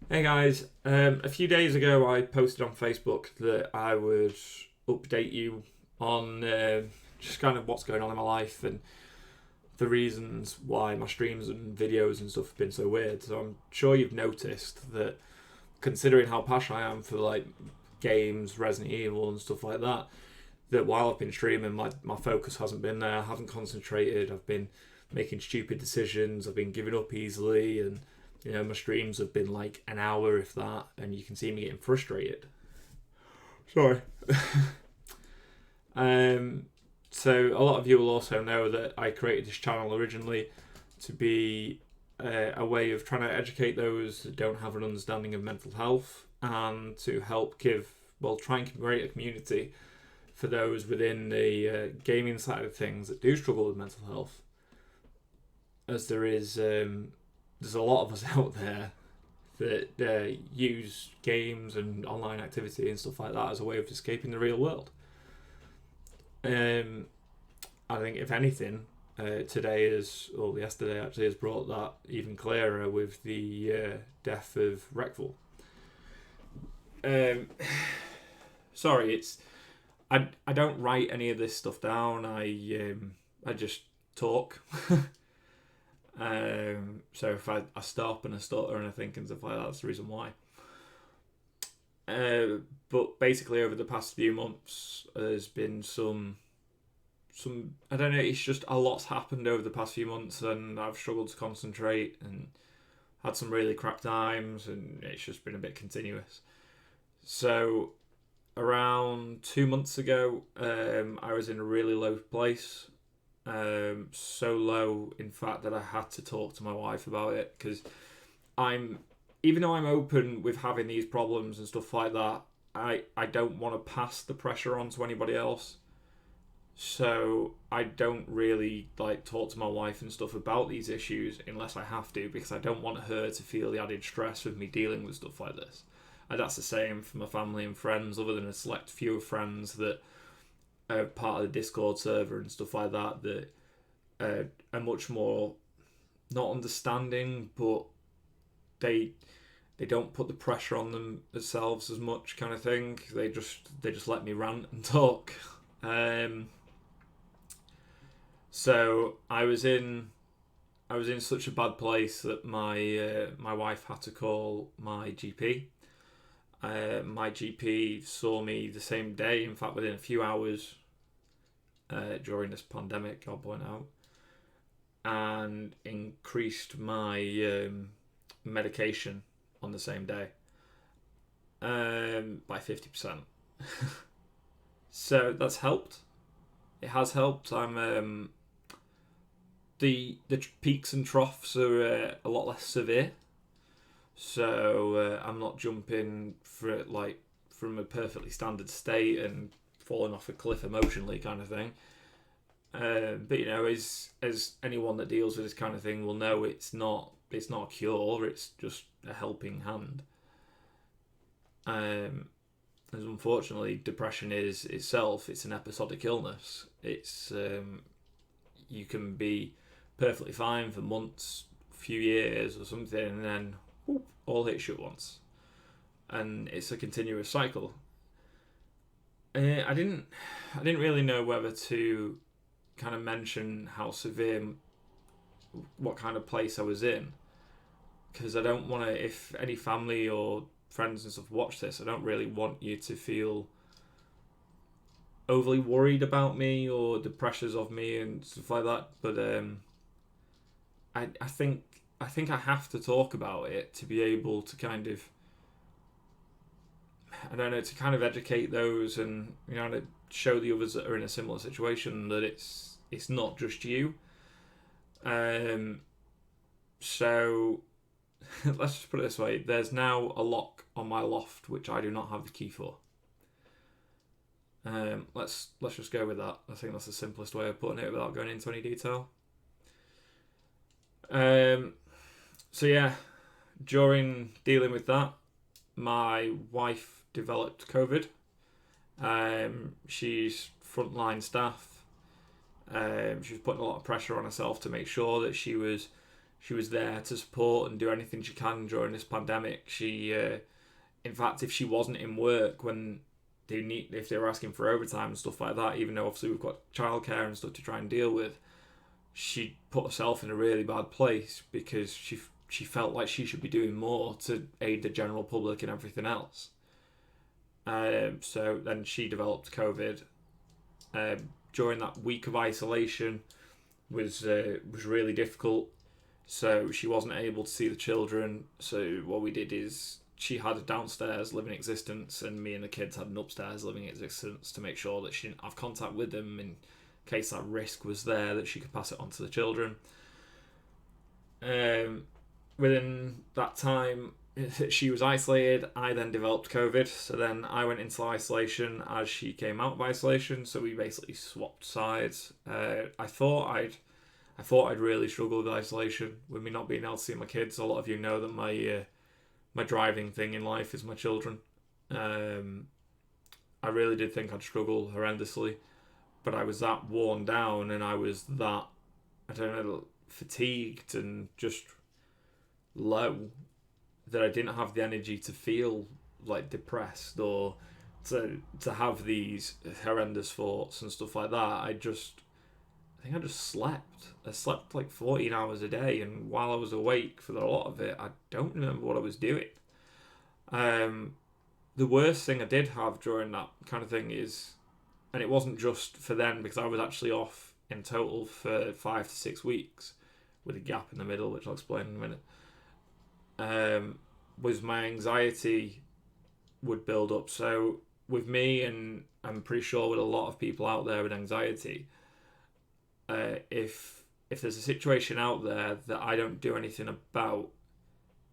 Hey guys, a few days ago I posted on Facebook that I would update you on just kind of what's going on in my life and the reasons why my streams and videos and stuff have been so weird. So I'm sure you've noticed that considering how passionate I am for like games, Resident Evil and stuff like that, that while I've been streaming my focus hasn't been there, I haven't concentrated, I've been making stupid decisions, I've been giving up easily and my streams have been like an hour, if that, and you can see me getting frustrated. Sorry. um, so a lot of you will also know that I created this channel originally to be a way of trying to educate those that don't have an understanding of mental health and to help try and create a community for those within the gaming side of things that do struggle with mental health, as there's a lot of us out there that use games and online activity and stuff like that as a way of escaping the real world. Um, I think, if anything, yesterday actually, has brought that even clearer with the death of Reckful. Um, sorry, I don't write any of this stuff down. I just talk. So if I stop and I stutter and I think and stuff like that, that's the reason why. But basically, over the past few months, there's been some I don't know. It's just a lot's happened over the past few months, and I've struggled to concentrate and had some really crap times, and it's just been a bit continuous. So around 2 months ago, I was in a really low place. So low, in fact, that I had to talk to my wife about it because I'm, even though I'm open with having these problems and stuff like that, I don't want to pass the pressure on to anybody else. So I don't really like talk to my wife and stuff about these issues unless I have to because I don't want her to feel the added stress with me dealing with stuff like this. And that's the same for my family and friends, other than a select few of friends that part of the Discord server and stuff like that are much more not understanding, but they they don't put the pressure on themselves as much, kind of thing. They just let me rant and talk. Um, so I was in such a bad place that my wife had to call my GP. My GP saw me the same day, in fact, within a few hours during this pandemic, I'll point out, and increased my medication on the same day by 50%. So that's helped. It has helped. The peaks and troughs are a lot less severe, so I'm not jumping for it like from a perfectly standard state and falling off a cliff emotionally, kind of thing. But as anyone that deals with this kind of thing will know, it's not a cure. It's just a helping hand. As unfortunately, depression is itself. It's an episodic illness. You can be perfectly fine for months, few years, or something, and then whoop, all hits you at once, and it's a continuous cycle. I didn't really know whether to kind of mention how severe, what kind of place I was in, because I don't want to. If any family or friends and stuff watch this, I don't really want you to feel overly worried about me or the pressures of me and stuff like that. But I think I have to talk about it to be able to kind of, I don't know, to kind of educate those and to show the others that are in a similar situation that it's not just you. Um, so let's just put it this way: there's now a lock on my loft which I do not have the key for. Let's just go with that. I think that's the simplest way of putting it without going into any detail. Um, so yeah, during dealing with that, my wife developed COVID. She's frontline staff. She was putting a lot of pressure on herself to make sure that she was she was there to support and do anything she can during this pandemic. She, in fact, if she wasn't in work when if they were asking for overtime and stuff like that, even though obviously we've got childcare and stuff to try and deal with, she put herself in a really bad place because she felt like she should be doing more to aid the general public and everything else. So then she developed COVID. During that week of isolation was really difficult. So she wasn't able to see the children. So what we did is she had a downstairs living existence, and me and the kids had an upstairs living existence to make sure that she didn't have contact with them in case that risk was there, that she could pass it on to the children. Within that time, she was isolated. I then developed COVID, so then I went into isolation as she came out of isolation. So we basically swapped sides. I thought I'd really struggle with isolation, with me not being able to see my kids. A lot of you know that my driving thing in life is my children. I really did think I'd struggle horrendously, but I was that worn down, and I was that, I don't know, fatigued and just low, that I didn't have the energy to feel like depressed or to have these horrendous thoughts and stuff like that. I think I just slept. I slept like 14 hours a day, and while I was awake for a lot of it, I don't remember what I was doing. The worst thing I did have during that kind of thing is, and it wasn't just for then, because I was actually off in total for 5 to 6 weeks with a gap in the middle, which I'll explain in a minute, was my anxiety would build up. So with me, and I'm pretty sure with a lot of people out there with anxiety, if there's a situation out there that I don't do anything about,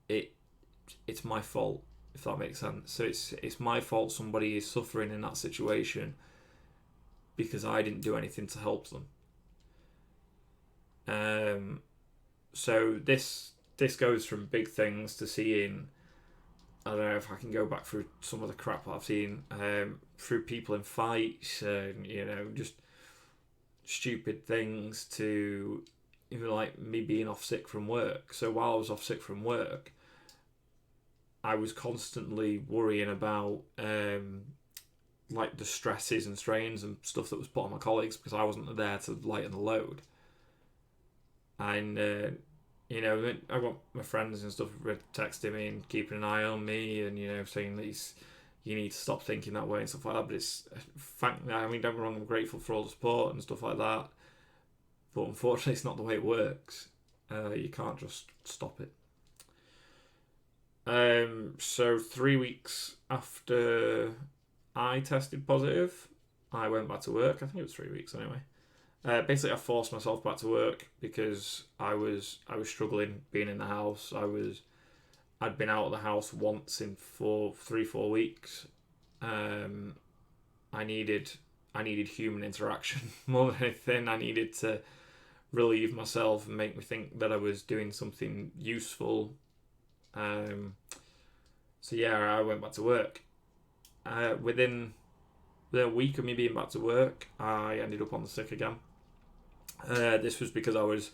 it's my fault, if that makes sense. So it's my fault somebody is suffering in that situation because I didn't do anything to help them. So this goes from big things to seeing, I don't know if I can go back through some of the crap I've seen, through people in fights, and just stupid things, to even like me being off sick from work. So while I was off sick from work, I was constantly worrying about like the stresses and strains and stuff that was put on my colleagues because I wasn't there to lighten the load. And I got my friends and stuff texting me and keeping an eye on me, and saying that you need to stop thinking that way and stuff like that. But it's, don't get me wrong, I'm grateful for all the support and stuff like that. But unfortunately, it's not the way it works. You can't just stop it. So 3 weeks after I tested positive, I went back to work. I think it was 3 weeks anyway. Basically, I forced myself back to work because I was struggling being in the house. I'd been out of the house once in 3-4 weeks. I needed human interaction more than anything. I needed to relieve myself and make me think that I was doing something useful. So yeah, I went back to work. Within the week of me being back to work, I ended up on the sick again. This was because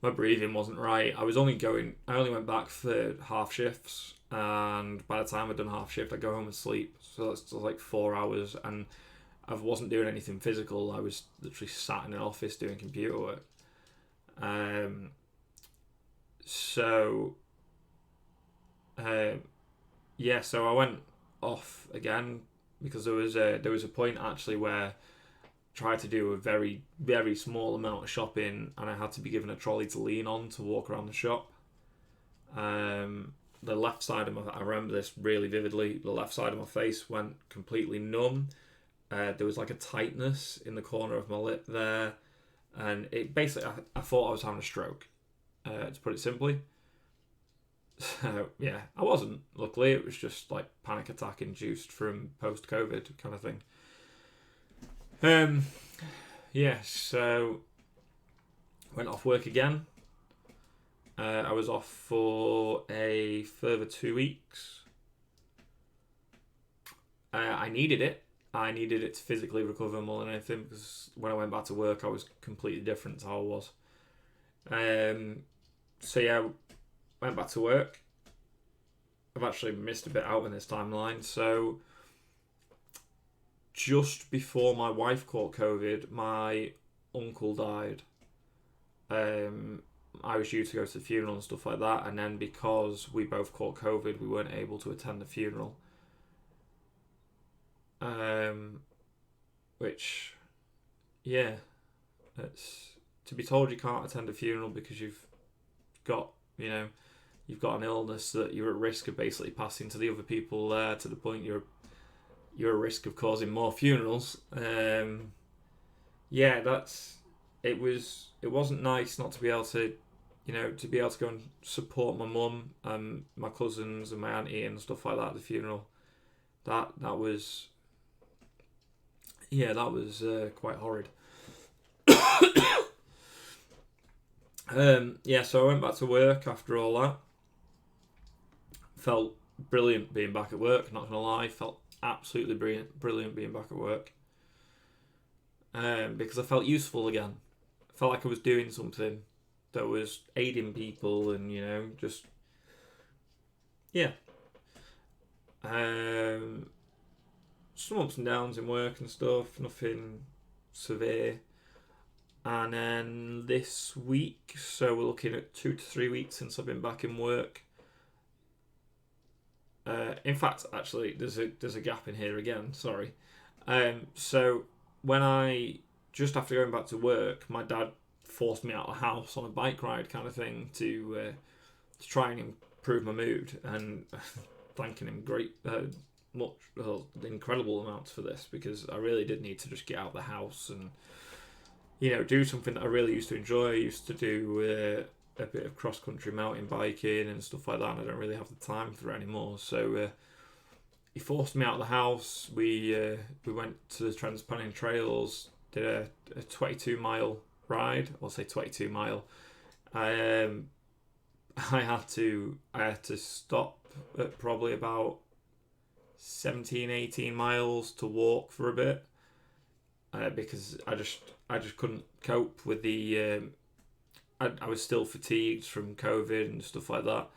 my breathing wasn't right. I only went back for half shifts, and by the time I'd done half shift, I'd go home and sleep. So that's like 4 hours, and I wasn't doing anything physical. I was literally sat in an office doing computer work. So I went off again because there was a point actually where I tried to do a very, very small amount of shopping, and I had to be given a trolley to lean on to walk around the shop. The left side of I remember this really vividly, the left side of my face went completely numb. There was like a tightness in the corner of my lip there, and it basically, I thought I was having a stroke, to put it simply. So yeah, I wasn't. Luckily, it was just like panic attack induced from post-COVID kind of thing. So went off work again. I was off for a further 2 weeks. I needed it. I needed it to physically recover more than anything, because when I went back to work, I was completely different to how I was. So yeah, went back to work. I've actually missed a bit out in this timeline. So just before my wife caught COVID, my uncle died. I was due to go to the funeral and stuff like that, and then because we both caught COVID, we weren't able to attend the funeral. Which, yeah, it's to be told you can't attend a funeral because got, you've got an illness that you're at risk of basically passing to the other people there, to the point you're at risk of causing more funerals. Yeah, it wasn't nice not to be able to, to be able to go and support my mum and my cousins and my auntie and stuff like that at the funeral. That was, yeah, that was quite horrid. Yeah, so I went back to work after all that. Felt brilliant being back at work, not gonna lie. Felt absolutely brilliant being back at work. Because I felt useful again. I felt like I was doing something that was aiding people and, just, yeah. Some ups and downs in work and stuff, nothing severe. And then this week, so we're looking at 2 to 3 weeks since I've been back in work. In fact, actually, there's a gap in here again. Sorry. So when just after going back to work, my dad forced me out of the house on a bike ride kind of thing to try and improve my mood, and thanking him incredible amounts for this, because I really did need to just get out of the house and do something that I really used to enjoy. I used to do a bit of cross-country mountain biking and stuff like that, and I don't really have the time for it anymore. So he forced me out of the house. We went to the Trans-Pennine Trails, did a 22-mile ride. I'll say 22 mile. I had to stop at probably about 17, 18 miles to walk for a bit, because I just couldn't cope with the. I was still fatigued from COVID and stuff like that.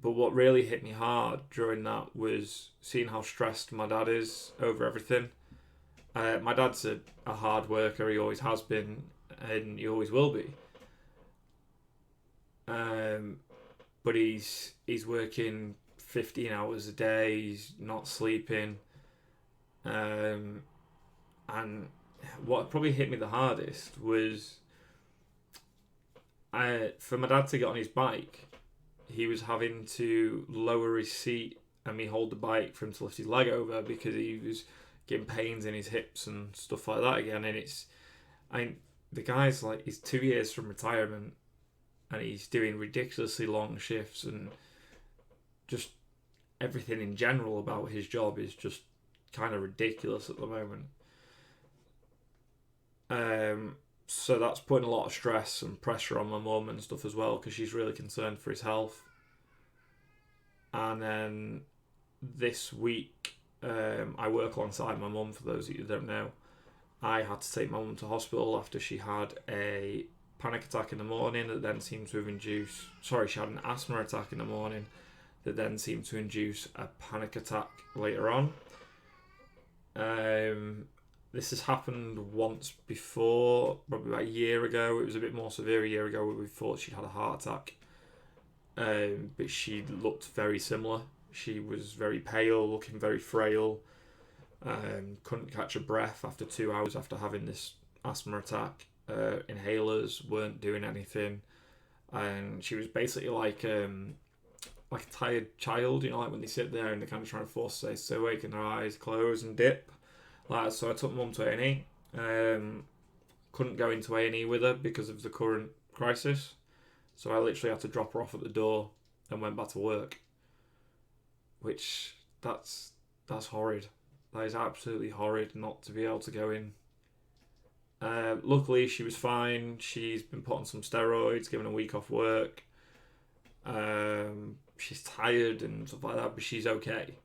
But what really hit me hard during that was seeing how stressed my dad is over everything. My dad's a hard worker. He always has been, and he always will be. But he's working 15 hours a day. He's not sleeping. And what probably hit me the hardest was, for my dad to get on his bike, he was having to lower his seat and me hold the bike for him to lift his leg over, because he was getting pains in his hips and stuff like that again. And the guy's like, he's 2 years from retirement, and he's doing ridiculously long shifts, and just everything in general about his job is just kind of ridiculous at the moment. So that's putting a lot of stress and pressure on my mum and stuff as well, because she's really concerned for his health. And then this week, I work alongside my mum, for those of you that don't know. I had to take my mum to hospital after she had a panic attack in the morning that then seemed to have induced... Sorry, she had an asthma attack in the morning that then seemed to induce a panic attack later on. This has happened once before, probably about a year ago. It was a bit more severe a year ago, where we thought she'd had a heart attack. But she looked very similar. She was very pale, looking very frail. Couldn't catch a breath after 2 hours after having this asthma attack. Inhalers weren't doing anything. And she was basically like a tired child, like when they sit there and they're kind of trying to force themselves to stay awake and their eyes close and dip. So I took mum to A&E. Couldn't go into A&E with her because of the current crisis. So I literally had to drop her off at the door and went back to work. Which, that's horrid. That is absolutely horrid not to be able to go in. Luckily, she was fine. She's been put on some steroids, given a week off work. She's tired and stuff like that, but she's okay.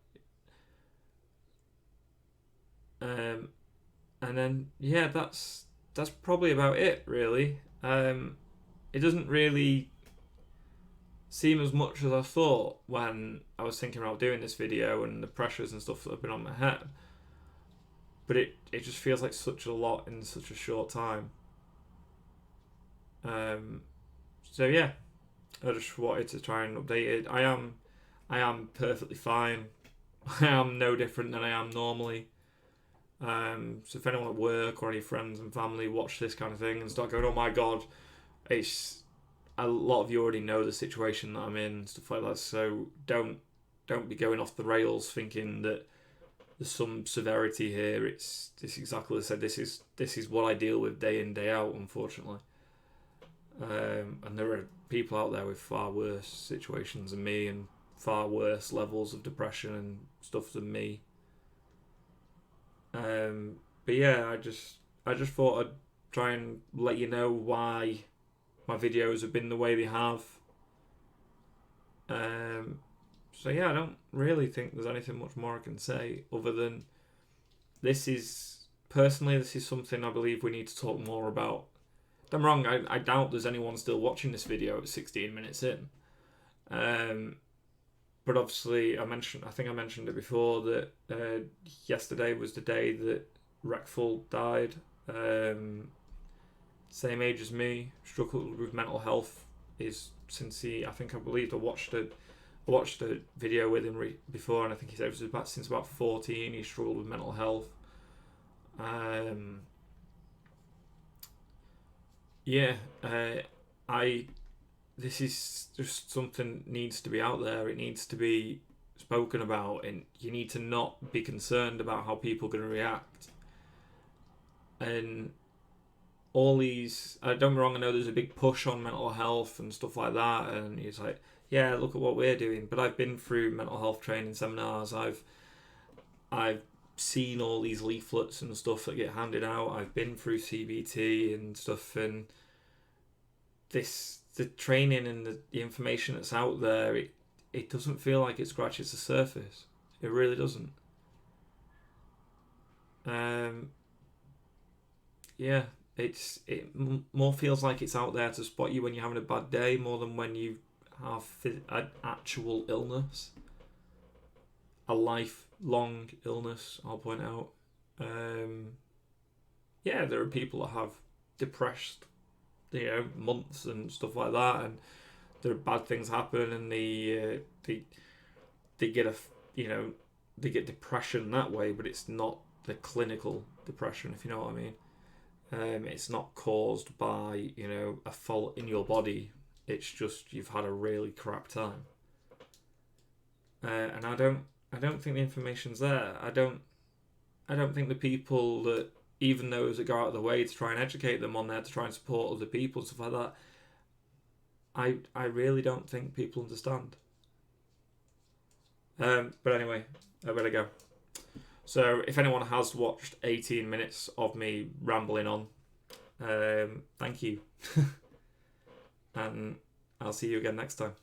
And then, yeah, that's probably about it, really. It doesn't really seem as much as I thought when I was thinking about doing this video and the pressures and stuff that have been on my head. But it just feels like such a lot in such a short time. So yeah, I just wanted to try and update it. I am perfectly fine. I am no different than I am normally. So if anyone at work or any friends and family watch this kind of thing and start going, "Oh my god," it's a lot of you already know the situation that I'm in and stuff like that. So don't be going off the rails thinking that there's some severity here. It's exactly as I said. This is what I deal with day in, day out, unfortunately. And there are people out there with far worse situations than me and far worse levels of depression and stuff than me. But yeah, I just thought I'd try and let you know why my videos have been the way they have. So yeah, I don't really think there's anything much more I can say other than this is something I believe we need to talk more about. I'm wrong. I doubt there's anyone still watching this video at 16 minutes in. But obviously, I think I mentioned it before that yesterday was the day that Reckful died. Same age as me, struggled with mental health. I watched a video with him before, and I think he said it was since about 14 he struggled with mental health. This is just something needs to be out there. It needs to be spoken about, and you need to not be concerned about how people are going to react. And all these, don't get me wrong, I know there's a big push on mental health and stuff like that, and it's like, yeah, look at what we're doing. But I've been through mental health training seminars. I've seen all these leaflets and stuff that get handed out. I've been through CBT and stuff, and the training and the information that's out there, it doesn't feel like it scratches the surface. It really doesn't. Yeah, it more feels like it's out there to spot you when you're having a bad day more than when you have an actual illness, a lifelong illness. I'll point out. Yeah, there are people that have depressed, months and stuff like that, and there are bad things happen, and they get they get depression that way, but it's not the clinical depression, if you know what I mean. It's not caused by a fault in your body. It's just you've had a really crap time. And I don't think the information's there. I don't think the people that, even those that go out of the way to try and educate them on there to try and support other people and stuff like that, I really don't think people understand. But anyway, I better go. So if anyone has watched 18 minutes of me rambling on, thank you. And I'll see you again next time.